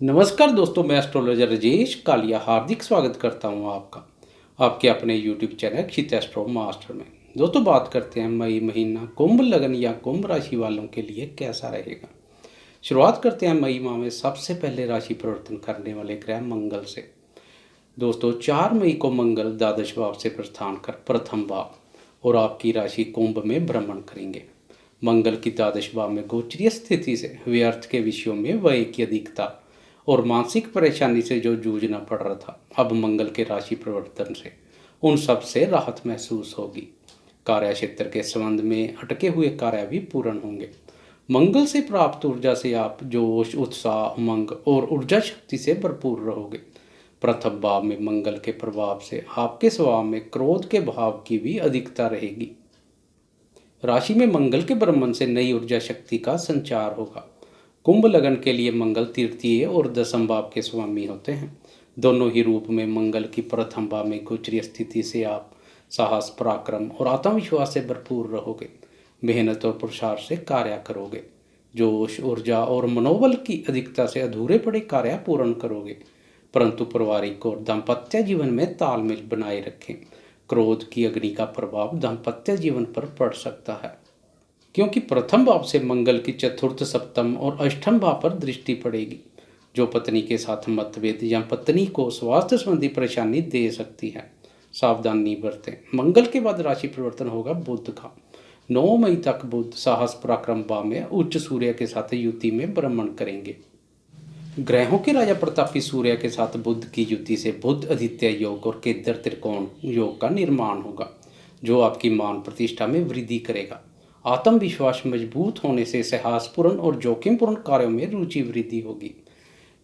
नमस्कार दोस्तों, मैं एस्ट्रोलॉजर राजेश कालिया हार्दिक स्वागत करता हूं आपका आपके अपने यूट्यूब चैनल क्षित एस्ट्रो मास्टर में। दोस्तों, बात करते हैं मई महीना कुंभ लगन या कुंभ राशि वालों के लिए कैसा रहेगा। शुरुआत करते हैं मई माह में सबसे पहले राशि परिवर्तन करने वाले ग्रह मंगल से। दोस्तों, 4 मई को मंगल द्वादश भाव से प्रस्थान कर प्रथम भाव और आपकी राशि कुंभ में भ्रमण करेंगे। मंगल की द्वादश भाव में गोचरीय स्थिति से व्यर्थ के विषयों में व्यय की अधिकता और मानसिक परेशानी से जो जूझना पड़ रहा था, अब मंगल के राशि परिवर्तन से उन सब से राहत महसूस होगी। कार्य क्षेत्र के संबंध में अटके हुए कार्य भी पूर्ण होंगे। मंगल से प्राप्त ऊर्जा से आप जोश, उत्साह, उमंग और ऊर्जा शक्ति से भरपूर रहोगे। प्रथम भाव में मंगल के प्रभाव से आपके स्वभाव में क्रोध के भाव की भी अधिकता रहेगी। राशि में मंगल के भ्रमण से नई ऊर्जा शक्ति का संचार होगा। कुंभ लगन के लिए मंगल तृतीय और दसम भाव के स्वामी होते हैं। दोनों ही रूप में मंगल की प्रथम भाव में गोचरीय स्थिति से आप साहस, पराक्रम और आत्मविश्वास से भरपूर रहोगे। मेहनत और पुरुषार्थ से कार्य करोगे। जोश, ऊर्जा और मनोबल की अधिकता से अधूरे पड़े कार्य पूर्ण करोगे। परंतु पारिवारिक और दाम्पत्य जीवन में तालमेल बनाए रखें। क्रोध की अग्नि का प्रभाव दाम्पत्य जीवन पर पड़ सकता है, क्योंकि प्रथम भाव से मंगल की चतुर्थ, सप्तम और अष्टम भाव पर दृष्टि पड़ेगी, जो पत्नी के साथ मतभेद या पत्नी को स्वास्थ्य संबंधी परेशानी दे सकती है। सावधानी बरतें। मंगल के बाद राशि परिवर्तन होगा बुध का। 9 मई तक बुध साहस, पराक्रम भाव में उच्च सूर्य के साथ युति में भ्रमण करेंगे। ग्रहों के राजा प्रतापी सूर्य के साथ बुध की युति से बुध आदित्य योग और केंद्र त्रिकोण योग का निर्माण होगा, जो आपकी मान प्रतिष्ठा में वृद्धि करेगा। आत्मविश्वास मजबूत होने से साहसपूर्ण और जोखिमपूर्ण कार्यों में रुचि वृद्धि होगी।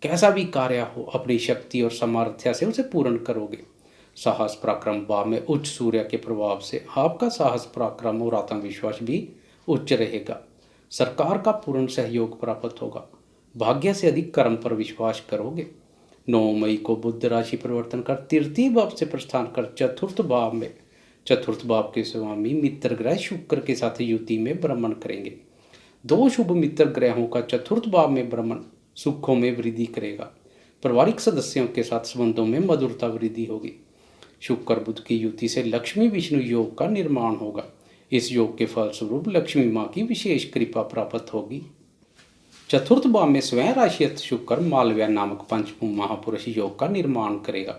कैसा भी कार्य हो, अपनी शक्ति और सामर्थ्य से उसे पूर्ण करोगे। साहस, पराक्रम भाव में उच्च सूर्य के प्रभाव से आपका साहस, पराक्रम और आत्मविश्वास भी उच्च रहेगा। सरकार का पूर्ण सहयोग प्राप्त होगा। भाग्य से अधिक कर्म पर विश्वास करोगे। 9 मई को बुध राशि परिवर्तन कर तृतीय भाव से प्रस्थान कर चतुर्थ भाव के स्वामी मित्र ग्रह शुक्र के साथ युति में भ्रमण करेंगे। 2 शुभ मित्र ग्रहों का चतुर्थ भाव में भ्रमण सुखों में वृद्धि करेगा। पारिवारिक सदस्यों के साथ संबंधों में मधुरता वृद्धि होगी। शुक्र बुध की युति से लक्ष्मी विष्णु योग का निर्माण होगा। इस योग के फलस्वरूप लक्ष्मी माँ की विशेष कृपा प्राप्त होगी। चतुर्थ भाव में स्वयं राशियत शुक्र मालव्य नामक पंचम महापुरुष योग का निर्माण करेगा।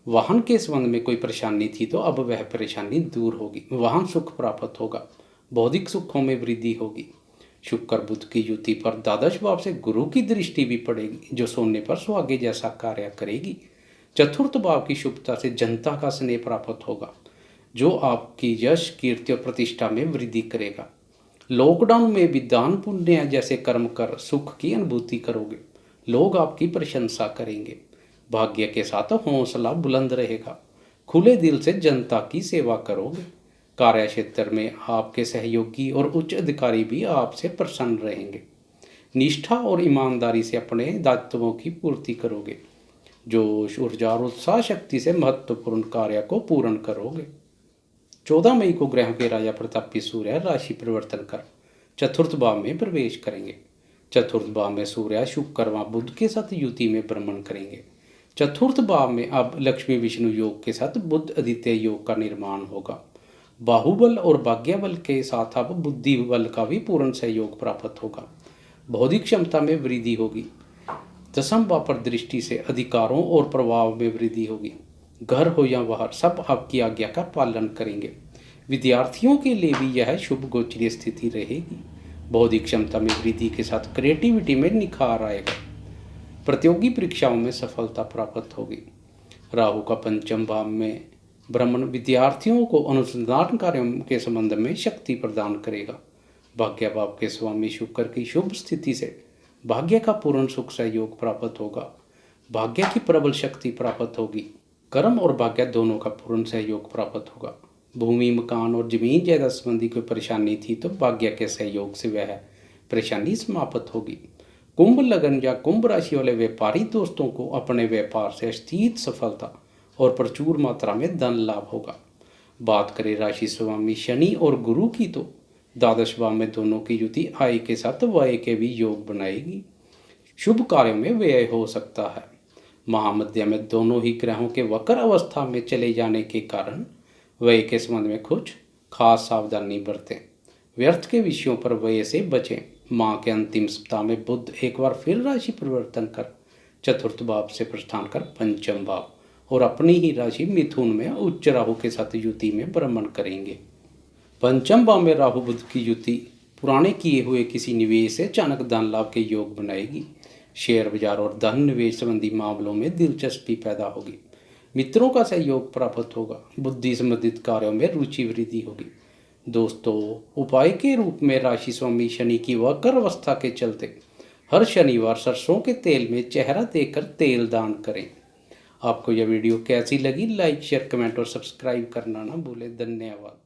वाहन के संबंध में कोई परेशानी थी तो अब वह परेशानी दूर होगी। वाहन सुख प्राप्त होगा। बौद्धिक सुखों में वृद्धि होगी। शुक्र बुध की युति पर द्वादश भाव से गुरु की दृष्टि भी पड़ेगी, जो सोने पर सुहागे जैसा कार्य करेगी। चतुर्थ भाव की शुभता से जनता का स्नेह प्राप्त होगा, जो आपकी यश, कीर्ति और प्रतिष्ठा में वृद्धि करेगा। लॉकडाउन में भी दान पुण्य जैसे कर्म कर सुख की अनुभूति करोगे। लोग आपकी प्रशंसा करेंगे। भाग्य के साथ हौसला बुलंद रहेगा। खुले दिल से जनता की सेवा करोगे। कार्य क्षेत्र में आपके सहयोगी और उच्च अधिकारी भी आपसे प्रसन्न रहेंगे। निष्ठा और ईमानदारी से अपने दायित्वों की पूर्ति करोगे। जोश, ऊर्जा और उत्साह शक्ति से महत्वपूर्ण कार्य को पूर्ण करोगे। 14 मई को ग्रहों के राजा प्रतापी सूर्य राशि परिवर्तन कर चतुर्थ भाव में प्रवेश करेंगे। चतुर्थ भाव में सूर्य शुक्र व बुध के साथ युति में भ्रमण करेंगे। चतुर्थ भाव में अब लक्ष्मी विष्णु योग के साथ बुध आदित्य योग का निर्माण होगा। बाहुबल और भाग्य बल के साथ अब बुद्धि बल का भी पूर्ण सहयोग प्राप्त होगा। बौद्धिक क्षमता में वृद्धि होगी। दसम भाव पर दृष्टि से अधिकारों और प्रभाव में वृद्धि होगी। घर हो या बाहर सब आपकी आज्ञा का पालन करेंगे। विद्यार्थियों के लिए भी यह शुभ गोचरीय स्थिति रहेगी। बौद्धिक क्षमता में वृद्धि के साथ क्रिएटिविटी में निखार आएगा। प्रतियोगी परीक्षाओं में सफलता प्राप्त होगी। राहु का पंचम भाव में भ्रमण विद्यार्थियों को अनुसंधान कार्यों के संबंध में शक्ति प्रदान करेगा। भाग्य भाव के स्वामी शुक्र की शुभ स्थिति से भाग्य का पूर्ण सुख सहयोग प्राप्त होगा। भाग्य की प्रबल शक्ति प्राप्त होगी। कर्म और भाग्य दोनों का पूर्ण सहयोग प्राप्त होगा। भूमि, मकान और जमीन जायदाद संबंधी कोई परेशानी थी तो भाग्य के सहयोग से वह परेशानी समाप्त होगी। कुंभ लगन या कुंभ राशि वाले व्यापारी दोस्तों को अपने व्यापार से अस्थायी सफलता और प्रचुर मात्रा में धन लाभ होगा। बात करें राशि स्वामी शनि और गुरु की तो द्वादश भाव में दोनों की युति आय के साथ व्यय के भी योग बनाएगी। शुभ कार्यों में व्यय हो सकता है। महामध्य में दोनों ही ग्रहों के वक्र अवस्था में चले जाने के कारण व्यय के संबंध में कुछ खास सावधानी बरतें। व्यर्थ के विषयों पर व्यय से बचें। माह के अंतिम सप्ताह में बुध एक बार फिर राशि परिवर्तन कर चतुर्थ भाव से प्रस्थान कर पंचम भाव और अपनी ही राशि मिथुन में उच्च राहु के साथ युति में भ्रमण करेंगे। पंचम भाव में राहु बुध की युति पुराने किए हुए किसी निवेश से अचानक धन लाभ के योग बनाएगी। शेयर बाजार और धन निवेश संबंधी मामलों में दिलचस्पी पैदा होगी। मित्रों का सहयोग प्राप्त होगा। बुद्धि संबंधित कार्यों में रुचि वृद्धि होगी। दोस्तों, उपाय के रूप में राशि स्वामी शनि की वक्र अवस्था के चलते हर शनिवार सरसों के तेल में चेहरा देकर तेल दान करें। आपको यह वीडियो कैसी लगी? लाइक, शेयर, कमेंट और सब्सक्राइब करना ना भूलें। धन्यवाद।